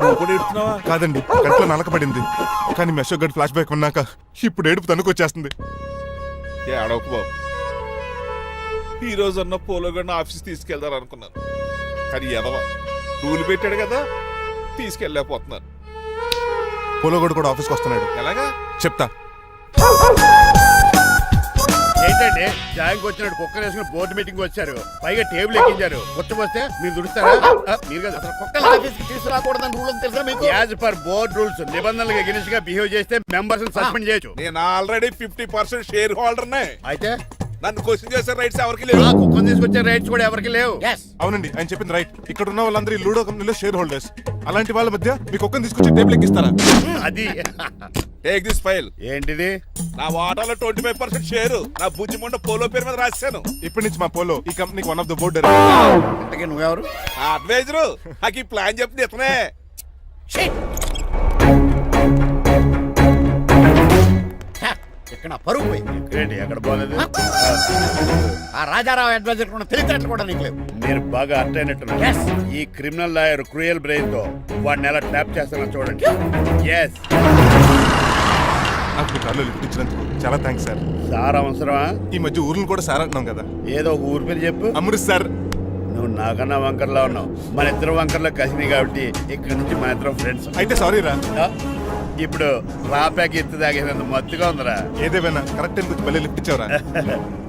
నువ్వు కూడా ఎడుతున్నావా? కాదండి, కంట్లో నలకబడింది. కానీ మీ అశోక్ గడ్ ఫ్లాష్ బ్యాక్ ఉన్నాక ఇప్పుడు ఏడుపు తనుకొచ్చేస్తుంది. ఏడవకు బాబు. ఈ రోజు అన్న పోలో గడిని ఆఫీస్ తీసుకెళ్దాం అనుకున్నాను, కానీ ఎదవ రూల్ పెట్టాడు కదా, తీసుకెళ్ళలేకపోతున్నాను. పోలోగోడు కూడా ఆఫీస్కి వస్తున్నాడు. ఎలాగా చెప్తా. ఏంటంటే జాయింగ్ వచ్చినట్టు కుక్కర్ వేసుకుని బోర్డు మీటింగ్ వచ్చారు, పైగా టేబుల్ ఎక్కించారు. కొత్త వస్తే మీరు దుడుస్తారా? మీరు కదా కుక్కర్ ఆఫీస్కి తీసుకురాకూడదని రూల్ తెలుసా మీకు? యాజ్ పర్ బోర్డ్ రూల్స్ నిబంధనలకు ఎగనిస్ట్ గా బిహేవ్ చేస్తే మెంబర్స్ సస్పెండ్ చేయొచ్చు. నేను ఆల్రెడీ 50% షేర్ హోల్డర్నే. అయితే నన్ను క్వశ్చన్ చేసే రైట్స్ ఎవరికి లేవు. కుక్కర్ తీసుకొచ్చే రైట్స్ కూడా ఎవరికి లేవు. అవునండి, ఆయన చెప్పింది రైట్. ఇక్కడ ఉన్న వాళ్ళందరూ లూడో కంపెనీలో షేర్ హోల్డర్స్. అలాంటి వాళ్ళ మధ్య మీకు ఒక్కని తీసుకొచ్చి టేబుల్ ఎక్కిస్తారా? అది టేక్ దిస్ ఫైల్. ఏంటిది? నా వాటాలో 25% షేరు నా బుజ్జిమండ పోలో పేరు మీద రాశాను. ఇప్పటి నుంచి మా పోలో ఈ కంపెనీకి వన్ ఆఫ్ ద బోర్డర్. ఇంతకీ నువ్వెవరు? అడ్వైజరు. నాకు ఈ ప్లాన్ చెప్పింది ఇతనే. ఇక్కడ పరుగు పోయింది. ఎక్కడ పోలేదు. ఆ రాజారావు అడ్వైజర్ కూడా తెలిసినట్లు కూడా నీకు లేవు. మీరు బాగా అర్థ అయినట్టున్నారు. ఈ క్రిమినల్ లాయర్ క్రూయల్ బ్రెయిన్ తో వాడిని ఎలా ట్యాప్ చేస్తానో చూడండి. ఎస్, నాకు మీ కార్లో లిఫ్ట్ ఇచ్చినందుకు చాలా థ్యాంక్స్ సార్. సార్ అవసరమా? ఈ మధ్య ఊర్లు కూడా సార్ అంటున్నాం కదా. ఏదో ఒక ఊరి పేరు చెప్పు. అమృత్ సార్. నువ్వు నాకన్నా వంకర్లా ఉన్నావు. మన ఇద్దరు వంకర్లో కలిసినాయి కాబట్టి ఇక్కడ నుంచి మన ఇద్దరం ఫ్రెండ్స్. అయితే సారీ రా. ఇప్పుడు రాపాకి ఎత్తు తాగేదంత మత్తుగా ఉందిరా. ఏదేమైనా కరెక్ట్ టైం వచ్చి మళ్ళీ లిఫ్ట్ ఇచ్చావురా.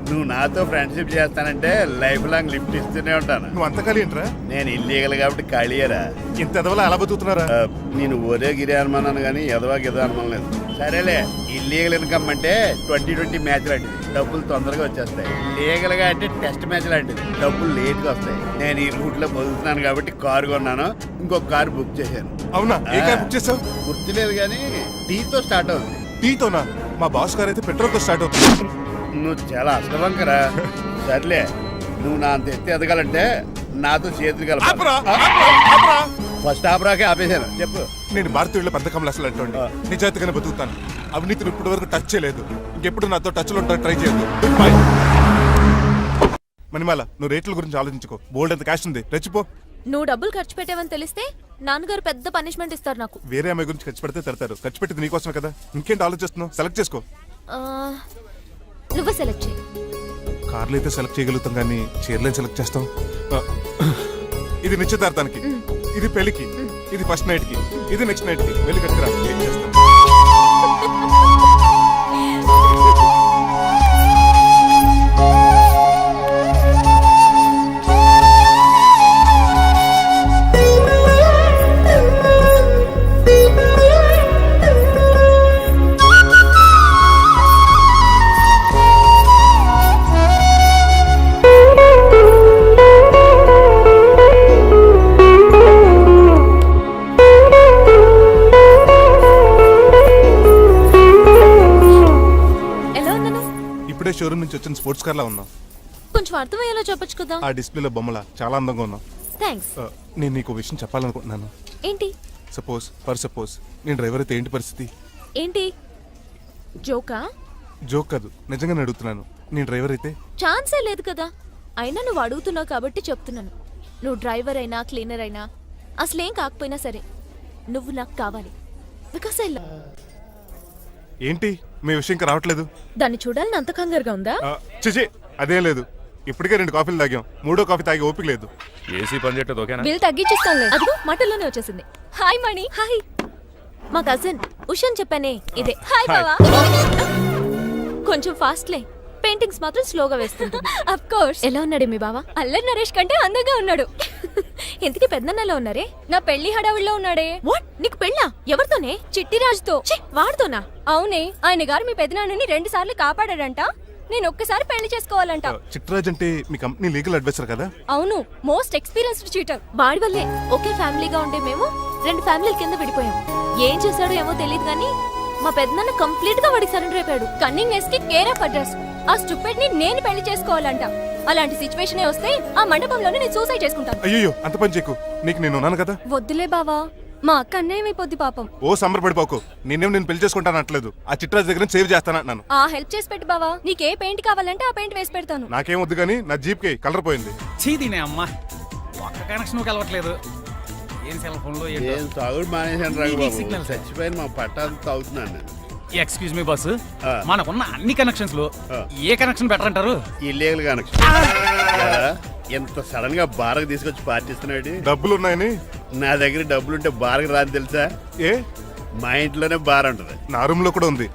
నువ్వు నాతో ఫ్రెండ్షిప్ చేస్తానంటే లైఫ్ లాంగ్ లిఫ్ట్ ఇస్తూనే ఉంటాను. నువ్వు అంత ఖాళీ ఏంట్రా? నేను ఇల్లీగల్ కాబట్టి ఖాళీయరా. ఇంత ఎదవలా ఎలా బతుకుతున్నారా? నేను ఒరే గిరి అనుమానాను కానీ ఎదవాకి ఎదో అనుమానం లేదు. సరేలే, ఇల్లీగల్ ఇన్కమ్ అంటే 2020 మ్యాచ్ లాంటిది, డబ్బులు తొందరగా వచ్చేస్తాయి. లీగల్ గా అంటే టెస్ట్ మ్యాచ్ లాంటిది, డబ్బులు లేట్ గా వస్తాయి. నేను ఈ రూట్ లో బతుకుతున్నాను కాబట్టి కారు కొన్నాను, ఇంకొక కారు బుక్ చేశాను. అవునా? ఏ కార్ బుక్ చేసావు? గుర్తులేదు కానీ టీతో స్టార్ట్ అవుతుంది. టీతోనా? మా బాస్ కార్ అయితే పెట్రోల్ తో స్టార్ట్ అవుతుంది. నువ్వు చాలా అష్టవంకరా. సర్లే, నువ్వు నా అంత ఎత్తి ఎదగాలంటే నాతో చేతులు కలపాలి. ఫస్ట్ ఆపరాకే ఆపేశాను. చెప్పు. నేను భారతీయుల పెద్ద కమలు అసలు అంటోండి. నిజాయితీగానే బతుకుతాను. అవినీతిని ఇప్పటి వరకు టచ్ చేయలేదు. ఇంకెప్పుడు నాతో టచ్ లో ట్రై చేయొద్దు. మణిమాల, నువ్వు రేట్ల గురించి ఆలోచించుకో. బోల్డ్ ఎంత క్యాష్ ఉంది, రెచ్చిపో. నువ్వు డబ్బులు ఖర్చు పెట్టావని తెలిస్తే నాన్నగారు పెద్ద పనిష్మెంట్ ఇస్తారు నాకు. వేరే అమ్మాయి గురించి ఖర్చు పెడితే తడతారు. ఖర్చు పెట్టింది నీకోసమే కదా. ఇంకేంటి ఆలోచిస్తున్నావు? సెలెక్ట్ చేసుకో. నువ్వు సెలెక్ట్ చేయి. కార్లు అయితే సెలెక్ట్ చేయగలుగుతాం కానీ చీరలేం సెలెక్ట్ చేస్తాం. ఇది నిశ్చితార్థానికి, ఇది పెళ్లికి, ఇది ఫస్ట్ నైట్ కి, ఇది నెక్స్ట్ నైట్ కి. వెళ్ళి కట్టుకురా. ఏం చేస్తాం? షోరూమ్ నుంచి వచ్చిన స్పోర్ట్స్ కార్ లా ఉన్నావు. కొంచెం అర్థమయ్యేలా చెప్పొచ్చు కదా. ఆ డిస్ప్లేలో బొమ్మలా చాలా అందంగా ఉన్నావు. థాంక్స్. నేను నీకు విషయం చెప్పాలనుకుంటున్నాను. ఏంటి? సపోజ్ నేను డ్రైవర్ అయితే ఏంటి పరిస్థితి? ఏంటి జోకా? జోక్ కాదు, నిజంగానే అడుగుతున్నాను. నేను డ్రైవర్ అయితే? ఛాన్సే లేదు కదా. అయినా నువ్వు అడుగుతున్నావు కాబట్టి చెప్తున్నాను. నువ్వు డ్రైవర్ అయినా క్లీనర్ అయినా అసలేం కాకపోయినా సరే నువ్వు నాకు కావాలి. Because I love. ఏంటి మీ విషయం ఇంకా రావట్లేదు? దాన్ని చూడాలని అంత కంగారుగా ఉందా? చిచి, అదేం లేదు. ఇప్పటికే 2 కాఫీలు తాగాం. 3వ కాఫీ తాగి ఓపిక లేదు. ఏసీ పని చేయట్లేదు. ఓకేనా? బిల్ తగ్గించిస్తానులే. అదిగో మాటల్లోనే వచ్చేసింది. హాయ్ మణి. హాయ్. మా కజిన్ ఉషాన్ చెప్పానే ఇదే. హాయ్ బావా. కొంచెం ఫాస్ట్లే, పెయింటింగ్స్ మాత్రం స్లోగా వేస్తుంటుంది. Of course. ఎలా ఉన్నాడు మీ బావ? అల్లరి నరేష్ కంటే అందంగా ఉన్నాడు. ఇంతకీ పెద్దన్నలో ఉన్నారే? నా పెళ్లి హడావిడిలో ఉన్నాడే. వాట్? నీకు పెళ్ళా? ఎవరితోనే? చిట్టిరాజుతో. వాడితోనా? అవునే. ఆయన గారు మీ పెద్దనాన్నని 2 సార్లు కాపాడాడంట. నేను ఒక్కసారి పెళ్లి చేసుకోవాలంట. చిట్టిరాజ్ అంటే మీ కంపెనీ లీగల్ అడ్వైజర్ కదా? అవును, మోస్ట్ ఎక్స్పీరియన్స్డ్ చీటర్. వాడి వల్లే ఒకే ఫ్యామిలీగా ఉండే మేము 2 ఫ్యామిలీల కింద విడిపోయాం. ఏం చేశాడో ఏమో తెలియదు కానీ మా పెద్దనాన్న కంప్లీట్ గా వాడికి సరెండర్ అయిపోయాడు. కన్నింగ్ నెస్ కి కేర్ ఆఫ్ అడ్రస్. ఆ స్టూపిడ్ ని నేను పెళ్లి చేసుకోవాలంట. అలాంటి సిచువేషన్ వస్తే ఆ మండపంలోనే నేను సూసైడ్ చేసుకుంటాను. అయ్యో, అంత పని చేయకు. నీకు నేను ఉన్నాను కదా. వద్దులే బావా, మా అక్క అన్యాయమైపోద్ది పాపం. ఓ సంబరపడిపోకు. నేను పెళ్లి చేసుకుంటాను అంటలేదు. ఆ చిట్రాజ్ దగ్గర సేవ్ చేస్తాను. ఆ హెల్ప్ చేసి పెట్టు బావా. నీకే పెయింట్ కావాలంటే ఆ పెయింట్ వేసి పెడతాను. నాకేం వద్దు కానీ నా జీప్ కి కలర్ పోయింది. చీదీనే అమ్మా, ఒక్క కనెక్షన్ కలవట్లేదు. ఏం సెల్ ఫోన్ లో ఏం తాగుడు మానేశాను రంగబాబు. నీకు సిగ్నల్ సార్. చచ్చిపోయిన మా పట్టాలు తాగుతున్నాను నేను. ఎక్స్క్యూజ్ మీ బస్సు ఆ. మనకున్న అన్ని కనెక్షన్స్ లో ఆ. ఏ కనెక్షన్ బెటర్ అంటారు? Illegal connection. ఎంత సడన్ గా బారకు తీసుకొచ్చి పార్టీస్తున్నాడు. డబ్బులు ఉన్నాయని. నా దగ్గర డబ్బులుంటే బారకు రాని తెలుసా? ఏ మా ఇంట్లోనే బార్ ఉంటది. నా రూమ్ లో కూడా ఉంది.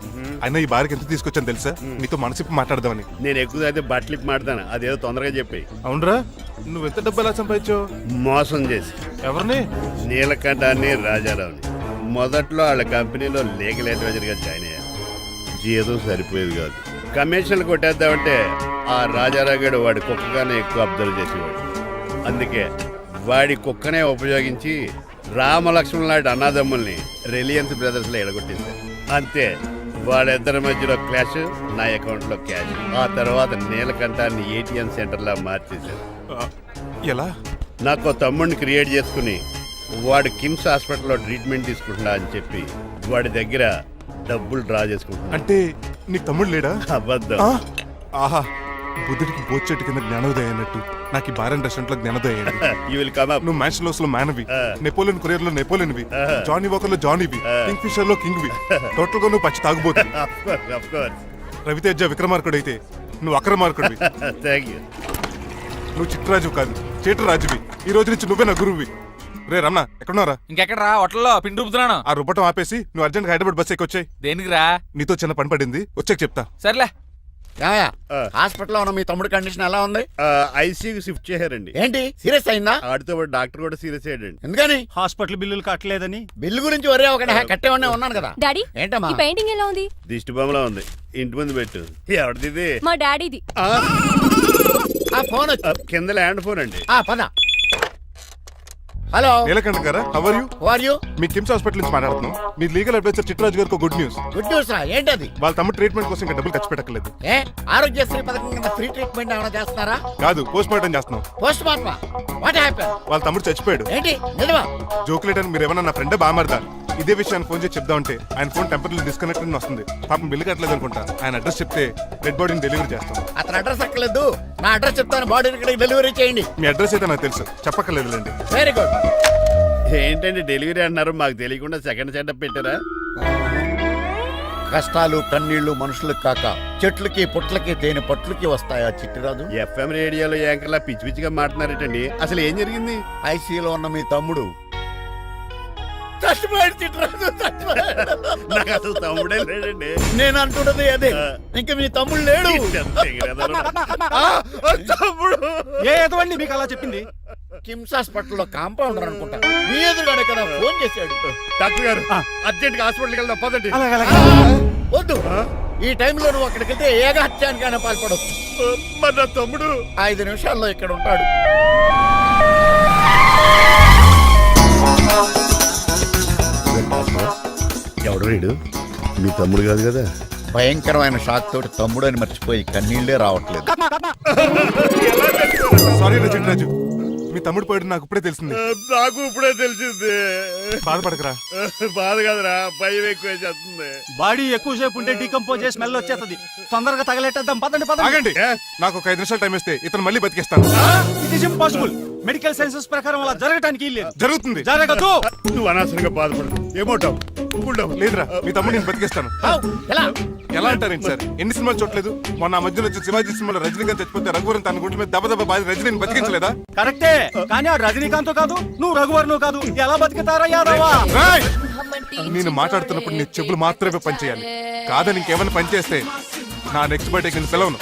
అయినా ఈ బార్కి ఎంత తీసుకొచ్చాను తెలుసా? నీతో మనసిప్పి మాట్లాడదామని. నేను ఎక్కువ అయితే బట్టలు ఇప్పి మాడతాను. అదేదో తొందరగా చెప్పి. అవునరా, నువ్వు ఎంత డబ్బు ఎలా సంపాదించావు? మోసం చేసి ఎవరిని? నీలకంఠాన్ని రాజారావుని మొదట్లో వాళ్ళ కంపెనీలో లీగల్ అడ్వైజర్ గా జాయిన్ అయ్యాను. జీతం సరిపోయేది కాదు. కమిషన్లు కొట్టేద్దామంటే ఆ రాజారావు గడు వాడి కుక్కగానే ఎక్కువ అబ్జర్వ్ చేసేవాడు. అందుకే వాడి కుక్కనే ఉపయోగించి రామలక్ష్మణ్ లాంటి అన్నదమ్ముల్ని రిలయన్స్ బ్రదర్స్ లో ఎడగొట్టింది. అంతే, వాళ్ళిద్దరి మధ్యలో క్లాష్, నా అకౌంట్ లో క్యాష్. ఆ తర్వాత నీలకంఠాన్ని ఏటీఎం సెంటర్ లా మార్చేశారు. ఎలా? నాకు తమ్ముడిని క్రియేట్ చేసుకుని వాడు కిమ్స్ హాస్పిటల్లో ట్రీట్మెంట్ తీసుకుంటున్నా అని చెప్పి వాడి దగ్గర డబ్బులు డ్రా చేసుకుంటున్నా. అంటే నీకు తమ్ముడు లేడా? అబద్ధం. ఆ? ఆహా, బుద్ధుడికి బోచెట్టు కింద జ్ఞానోదయం అన్నట్టు నాకు ఈ బార్ అండ్ రెస్టారెంట్ లో జ్ఞానోదయం అయింది. You will come up. నువ్వు మ్యాన్షన్ లో మ్యాన్వి, నెపోలియన్ కొరియర్ లో నెపోలియన్వి, ఆ. జానీ వాకర్ లో జానీవి, కింగ్ ఫిషర్ లో కింగ్వి. టోటల్ గా నువ్వు పచ్చి తాగుబోతుంది. Of course. రవితేజ విక్రమార్కుడు అయితే నువ్వు అక్రమార్కుడివి. Thank you. నువ్వు చిట్టరాజు కాదు, చీటరాజువి. ఈ రోజు నుంచి నువ్వే నా గురువువి. రే రమణ, ఎక్కడున్నారా? ఇంకెక్కడ రా హోటల్లో పిండి రూపుతున్నాను. ఆ రుబ్బటం ఆపేసి నువ్వు అర్జెంట్ హైదరాబాద్ బస్ ఎక్కొచ్చాయి. దేనికి రా? నీతో చిన్న పని పడింది, వచ్చాక చెప్తా. సర్లే. హాస్పిటల్లో ఉన్న మీ తమ్ముడు కండిషన్ ఎలా ఉంది? ఐసీయూకి షిఫ్ట్ చేశారండి. ఏంటి సీరియస్ అయిందా? ఆడితో పాటు డాక్టర్ కూడా సీరియస్ అయ్యాడండి. ఎందుకని? హాస్పిటల్ బిల్లులు కట్టలేదని. బిల్లు గురించి ఒరే ఒకటి కట్టేవాడినే ఉన్నాను కదా. డాడీ, ఏంటమ్మా? ఈ పెయింటింగ్ ఎలా ఉంది? దిష్టి బొమ్మలా ఉంది. ఇంటి ముందు పెట్టు. ఎవరిది ఇది? మా డాడీది. ఆ, ఆ ఫోన్ వచ్చి కింద ల్యాండ్ ఫోన్ అండి. పద. హలో, నీలకంఠ గారా, how are you? Are you? మీ కిమ్స్ హాస్పిటల్ నుంచి మాట్లాడుతున్నాం. మీ లీగల్ అడ్వైజర్ చిట్టరాజు గారికి గుడ్ న్యూస్. గుడ్ న్యూస్ రా. ఏంటది? వాళ్ళ తమ్ముడు ట్రీట్మెంట్ కోసం ఇంకా డబ్బులు ఖర్చు పెట్టక్కర్లేదు. ఏ ఆరోగ్యశ్రీ పథకం కింద ఫ్రీ ట్రీట్మెంట్ ఏమైనా చేస్తున్నారా? కాదు, పోస్ట్ మార్టం చేస్తున్నాం. పోస్ట్ మార్టమా? What happen? వాళ్ళ తమ్ముడు చచ్చిపోయాడు. ఏంటి నిజమా? జోకులేటని మీరు ఏమన్నా నా ఫ్రెండ్ బామర్దా? ఇదే విషయాన్ని ఫోన్ చేసి చెప్దామంటే ఆయన ఫోన్ టెంపరీ డిస్కనెక్ట్ అని వస్తుంది. పాపం బిల్లు కట్టలేదు అనుకుంటా. ఆయన అడ్రస్ చెప్తే డెడ్ బాడీని డెలివరీ చేస్తాం. అతను అడ్రస్ అక్కర్లేదు, నా అడ్రస్ చెప్తాను. బాడీని ఇక్కడికి డెలివరీ చేయండి. మీ అడ్రస్ అయితే నాకు తెలుసు, చెప్పక్కర్లేదులేండి. Very good. ఏంటండి డెలివరీ అన్నారు, మాకు తెలియకుండా సెకండ్ సెటప్ పెట్టారా? కష్టాలు కన్నీళ్లు మనుషులకు కాక చెట్లకి పుట్లకి తేనె పట్లకి వస్తాయా చిట్టిరాజు? ఎఫ్ఎం రేడియోలో యాంకర్లా పిచ్చి పిచ్చిగా మాట్లాడారేటండి. అసలు ఏం జరిగింది? ఐసీయూలో ఉన్న మీ తమ్ముడు చచ్చిపోయాడు చిట్టిరాజు, చచ్చిపోయాడు. నాకు అసలు తమ్ముడే లేడండి. నేను అంటున్నది అదే. ఇంకా మీ తమ్ముడు లేడు. తమ్ముడు ఏ ఎదవండి మీకు అలా చెప్పింది? కిమ్స్ హాస్పిటల్లో కాంపౌండర్ అనుకుంటా. మీ ఎదురుగానే కదా ఫోన్ చేశాడు. డాక్టర్ గారు అర్జెంట్ గా హాస్పిటల్కి వెళ్దాం పదండి. వద్దు, ఈ టైంలో నువ్వు అక్కడికి వెళ్తే ఏకహత్యానికైనా పాల్పడవచ్చు. మరి నా తమ్ముడు 5 నిమిషాల్లో ఇక్కడ ఉంటాడు. ఎవడు వీడు? మీ తమ్ముడు కాదు కదా? భయంకరమైన షాక్ తోటి తమ్ముడు అని మర్చిపోయి కన్నీళ్లే రావట్లేదు. సారీ రా చిట్టరాజు, మీ తమ్ముడు పోయాడు నాకు ఇప్పుడే తెలిసింది. నాకు ఇప్పుడే తెలిసింది. బాధపడకరా. బాధ కాదురా, భయం ఎక్కువ చేస్తుంది. బాడీ ఎక్కువసేపు ఉంటే డీకంపోజ్ చేసి స్మెల్ వచ్చేస్తుంది. తొందరగా తగలెట్టేద్దాం. పదండి పదండి. ఆగండి, నాకు ఒక 5 నిమిషాలు టైం ఇస్తే ఇతను మళ్ళీ బతికేస్తాను. It is impossible. Medical sciences ప్రకారం అలా జరగటానికి లేదు. జరుగుతుంది. జరగదు. నువ్వు అనవసరంగా బాధపడు. ఏమోటావు? లేదురా, మీ తమ్ముడు నేను బతికేస్తాను. ఎలా? ఎలా అంటారేంటి సార్? ఎన్ని సినిమాలు చూడలేదు? మొన్న ఆ మధ్యలో వచ్చి శివాజీ సినిమాలో రజనీకాంత్ చచ్చిపోతే రఘువరన్ తన గుండె మీద దెబ్బ బాధ రజనీని బతికించలేదా? కరెక్టే, కానీ ఆ రజనీకాంత్ కాదు, నువ్వు రఘువర్ను కాదు. ఎలా బతుకుతారా యాదవా? రాయ్! నేను మాట్లాడుతున్నప్పుడు నీ చెప్పులు మాత్రమే పనిచేయాలి. కాదని ఇంకేమైనా పనిచేస్తే నా నెక్స్ట్ బర్త్డే కింద పిలవను.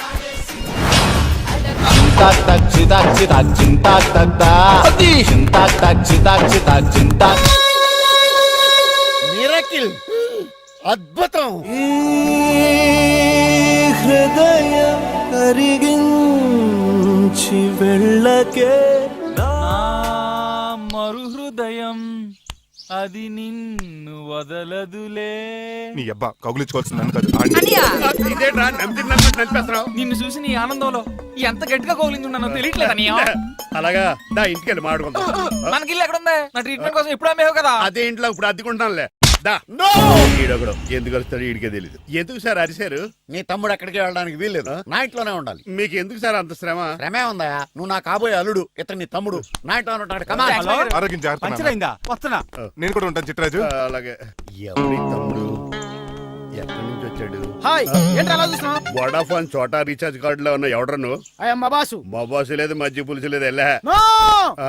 మిరకిల్, అద్భుతం. హృదయం కరిగించి వెళ్ళకే మరు హృదయం అది నిన్ను వదలదులే. నీ అబ్బా కౌగులించుకోవాల్సింది నన్ను కాదు, ఆడిని. ఇదేంట్రా నలిపేస్తున్నావు? నిన్ను చూసి నీ ఆనందంలో ఎంత గట్టిగా కౌలించున్నానో తెలియట్లేదని. అలాగా దా ఇంటికి వెళ్ళి మాడుకుందాం. మనకి ఇల్లు ఎక్కడుంది? నా ట్రీట్మెంట్ కోసం ఎప్పుడు అమ్మేవు కదా. అదే ఇంట్లో ఇప్పుడు అద్దెకుంటానులే. దా ఈడొకడు ఎందుకు వస్తాడు ఈడికే తెలీదు. ఎందుకు సార్ అరిశారు? నీ తమ్ముడు ఎక్కడికి వెళ్ళడానికి వీల్లేదు, నా ఇంట్లోనే ఉండాలి. మీకు ఎందుకు సార్ అంత శ్రమ? శ్రమే ఉందా? నువ్వు నా కాబోయే అల్లుడు, ఇతను నీ తమ్ముడు, నా ఇంట్లో ఉంటాడు. కమా హలో ఆరోగ్యం జాగ్రత్త నాన్న. పంచర్ అయిందా? వస్తున్నా. నేను కూడా ఉంటాను చిట్రాజు. అలాగే. ఎవరి తమ్ముడు ఎక్కడి నుంచి వచ్చాడు? హాయ్, ఏంటి అలా చూస్తున్నావు? వోడాఫోన్ చోటా రీఛార్జ్ కార్డులో ఉన్న ఎవడరు నువ్వు? అయ్యమ్మ బాసు. మా బాసు లేదు, మజ్జి పులుసు లేదు. వెళ్ళా నో!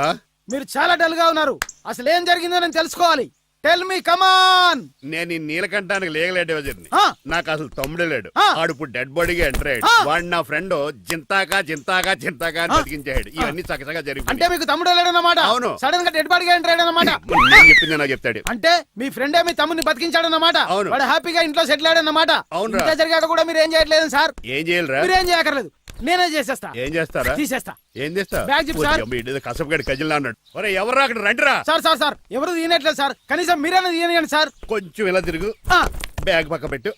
ఆ? మీరు చాలా డల్ గా ఉన్నారు. అసలు ఏం జరిగిందో నేను తెలుసుకోవాలి. టెల్ మీ కమాన్. నేను ఈ నీలకంఠానికి లేగలేడు వజర్ని. ఆ. నాకు అసలు తమ్ముడే లేడు. ఆ. ఆడు ఇప్పుడు డెడ్ బాడీగా ఎంటర్ అయ్యాడు. ఆ. వాడు నా ఫ్రెండ్ జింతాకా జింతాకా జింతాకా అని బతికించాడు. ఇవన్నీ చక్కగా అంటే జరిగింది. మీకు తమ్ముడు లేడన్నమాట. అవును. సడన్ గా డెడ్ బాడీగా ఎంటర్ అయ్యాడన్నమాట. నేను చెప్పింది నాకు చెప్తాడు. అంటే మీ ఫ్రెండే మీ తమ్ముని బతికించాడన్నమాట. అవును. వాడు హ్యాపీగా ఇంట్లో సెటిల్ అయ్యాడన్నమాట. అవునురా. ఇంత జరిగాక కూడా మీరు ఏం చేయట్లేదు సార్. ఏం చేయాలిరా? మీరేం చేయక్కర్లేదు, నేనే చేసేస్తా. ఏం చేస్తారా? తీసేస్తా. ఏం చేస్తా? బ్యాగ్ చెప్పు సార్. కసపగడి కజిల్లా అన్నాడు. ఒరే ఎవరు అక్కడ రండిరా. సార్ సార్ సార్ ఎవరు తీయనట్లేదు సార్. కనీసం మీరైనా తీయనియండి సార్. కొంచెం ఇలా తిరుగు. ఆ. బ్యాగ్ పక్క పెట్టు.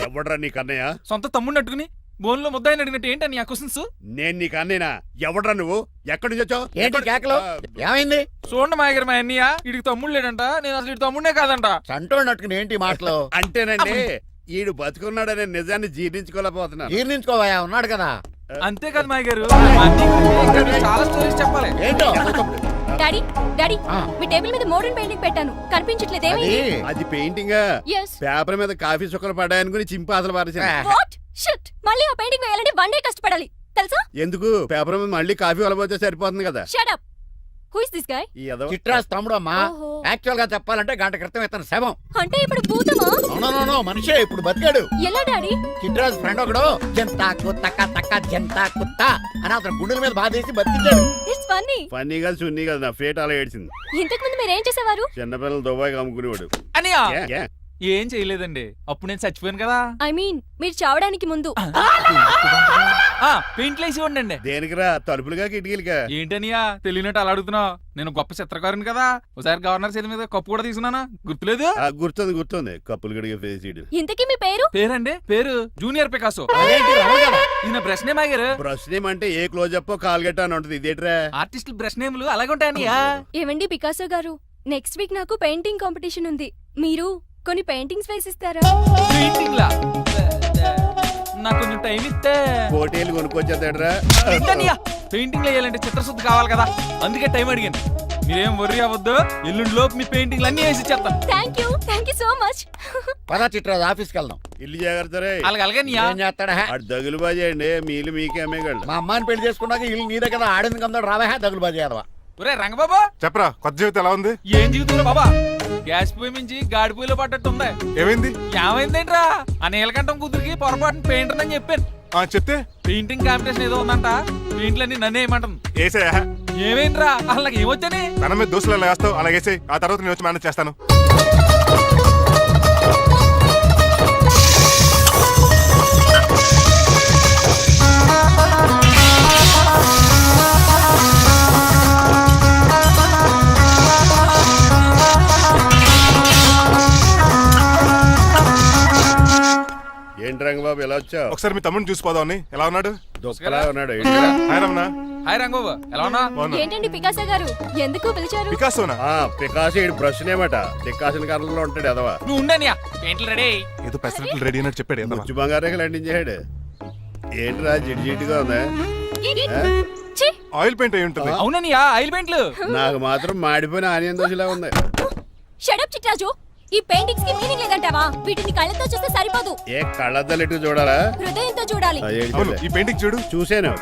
ఎవడ్రా నీకు అన్నయ్య? సొంత తమ్ముడిని అట్టుకుని బోన్లో ముద్దాయిని అడిగినట్టు ఏంటని ఆ క్వశ్చన్స్? నేను నీకు అన్నయ్యనా? ఎవడ్రా నువ్వు? ఎక్కడి నుంచి వచ్చావు? ఏంటి కేకలు? ఏమైంది? చూడండి మా దగ్గర మా అన్నయ్య ఇడికి తమ్ముడు లేడంట, నేను అసలు ఇటు తమ్ముడే కాదంట. చంటోడు నట్టుకుని ఏంటి మాటలు? అంటేనండి ఈడు బతుకున్నాడనే నిజాన్ని జీర్ణించుకోలేకపోతున్నాను. జీర్ణించుకోవయా, ఉన్నాడు కదా. అంతేకాదు మా గారు, మా అన్నయ్య గురించి ఇంకా చాలా స్టోరీస్ చెప్పాలి. ఏంటో డాడీ డాడీ ఆ. మీ టేబుల్ మీద మోడర్న్ పెయింటింగ్ పెట్టాను, కనిపించట్లేదు. అది ఏమైంది? అది పెయింటింగ్. Yes. పేపర్ మీద కాఫీ చుక్కలు పడ్డాయనుకుని చింపి అసలు పారేసాను. వాట్ షిట్, మళ్ళీ ఆ పెయింటింగ్ వేయాలంటే 1 డే కష్టపడాలి తెలుసా? ఎందుకు? పేపర్ మీద మళ్ళీ కాఫీ వలపోతే సరిపోతుంది కదా. Shut up. Who is this guy? ఈ ఎదవ. చిట్రాజ్ తమ్ముడు అమ్మా. ఓహో. యాక్చువల్ గా చెప్పాలంటే గంట క్రితం ఇతను శవం. అంటే ఇప్పుడు భూతమా? నో మనిషే ఇప్పుడు బతికాడు. ఎలా డాడీ? చిట్రాజ్ ఫ్రెండ్ ఒకడు జంతా కుత్తక తక్క జంతా కుత్త అని అతను గుండెల మీద బాధేసి బతికించాడు. It's funny. ఫన్నీ కాదు, సున్నీ కాదు, నా ఫేట్ అలా ఏడ్చింది. ఇంతకు ముందు మీరు ఏం చేసేవారు? చిన్నపిల్లలు దుబాయ్ అమ్ముకునేవాడు. అన్నయ్య ఏ, ఏ? ఏం చేయలేదండి, అప్పుడు నేను చచ్చిపోయాను కదా. ఐ మీన్ మీరు చావడానికి ముందు. పెయింట్లు వేసి ఉండండి. దేనికిరా? తలుపులుగా కిటికీలుగా? ఏంటనియా తెలియనట్టు అలా అడుగుతున్నావు? నేను గొప్ప చిత్రకారుని కదా, ఒకసారి గవర్నర్ చేతి మీద కప్పు కూడా తీసుకున్నానా, గుర్తులేదు? గుర్తుంది కప్పులు గడిగే ఫేస్ ఇడు. ఇంతకీ మీ పేరు? పేరండి, పేరు జూనియర్ పికాసో. అదేంటి రమగడ? ఇది నా బ్రష్ నేమ్ ఆగారు. బ్రష్ నేమ్ అంటే ఏ క్లోజ్ అప్ కాల్గెట్ అని ఉంటుంది. ఇదేట్రా? ఆర్టిస్టుల బ్రష్ నేమ్లు అలాగే ఉంటాయనియా. ఏమండి పికాసో గారు, నెక్స్ట్ వీక్ నాకు పెయింటింగ్ కాంపిటీషన్ ఉంది. మీరు కొన్ని పెయింటింగ్స్ వేసిస్తారా? పెయింటింగ్ లా నాకు కొంచెం టైం ఇస్తే. కోటేలు కొనుక్కొచ్చేదేట్రా? పెయింటింగ్ వేయాలంటే చిత్రశుద్ధి కావాలి కదా, అందుకే టైం అడిగాను. మీరేం వర్రీ అవ్వద్దు, ఎల్లుండి లోపు మీ పెయింటింగ్లు అన్ని వేసి ఇచ్చేస్తాను. Thank you so much. పదా చిట్రాజ్ ఆఫీస్కి వెళ్దాం. ఇల్లు జాగ్రత్త రే. అలాగే ఏం చేస్తాడా? అటు దగులు బాజేయండి, మీలు మీకే అమ్మేగాళ్ళు. మా అమ్మాయిని పెళ్లి చేసుకున్నాక ఇల్లు నీదే కదా, ఆడింది కదా, రావా దగులు బాజీ అదవా. ఒరే రంగబాబా, చెప్పరా, కొత్త జీవితం ఎలా ఉంది? ఏం జీవితంలో బాబా, గ్యాస్ పొయ్యి మించి గాడి పొయ్యిలో పడ్డట్టు ఉంది. ఏమైంది? ఏమైందేంట్రా, ఆ నీలకంఠం కూతురికి పొరపాటున పెయింటర్ అని చెప్పాను. చెప్తే పెయింటింగ్ కాంపిటీషన్ ఏదో ఉందంట, పెయింట్లన్నీ నన్నే ఏమంటాను. ఏసే ఏమైందిరా, అసలు నాకు ఏమొచ్చని? తన మీద దోశలు ఎలా వేస్తావు అలాగేసే, ఆ తర్వాత నేను వచ్చి మేనేజ్ చేస్తాను. ఏంటి రంగబాబు ఎలా వచ్చావు? ఒకసారి మీ తమ్ముడిని చూసిపోదామని. ఎలా ఉన్నాడు? దొక్కలా ఉన్నాడు. హాయ్ రమణ. హాయ్ రంగబాబు, ఎలా ఉన్నా? బాగున్నా. ఏంటండి పికాసో గారు, ఎందుకు పిలిచారు? పికాసోనా? పికాసి బ్రష్ నేమట. డికాషన్ కర్రలో ఉంటాడు ఎదవా. నువ్వు ఉండనియా, పెయింట్లు రెడీ. ఏదో పెసరట్లు రెడీ అయినట్టు చెప్పాడు. ఏదో ముచ్చు బంగారే లండించాడు. ఏంట్రా జిడ్జిడ్డుగా ఉందా? ఛీ! ఆయిల్ పెయింట్ అయి ఉంటుంది. అవుననియా, ఆయిల్ పెయింట్లు. నాకు మాత్రం మాడిపోయిన ఆనియన్ దోశలా ఉంది. షట్ అప్ చిట్రాజు, ఈ పెయింటింగ్స్ కి మీనింగ్ లేదంటావా? వీటిని కళ్ళతో చూస్తే సరిపోదు, ఏ కళ్ళద్దలు ఎటు చూడాలా? హృదయంతో చూడాలి. ఆ, ఏడు అవును, చూడలే. ఈ పెయింటింగ్ చూడు. చూసాను.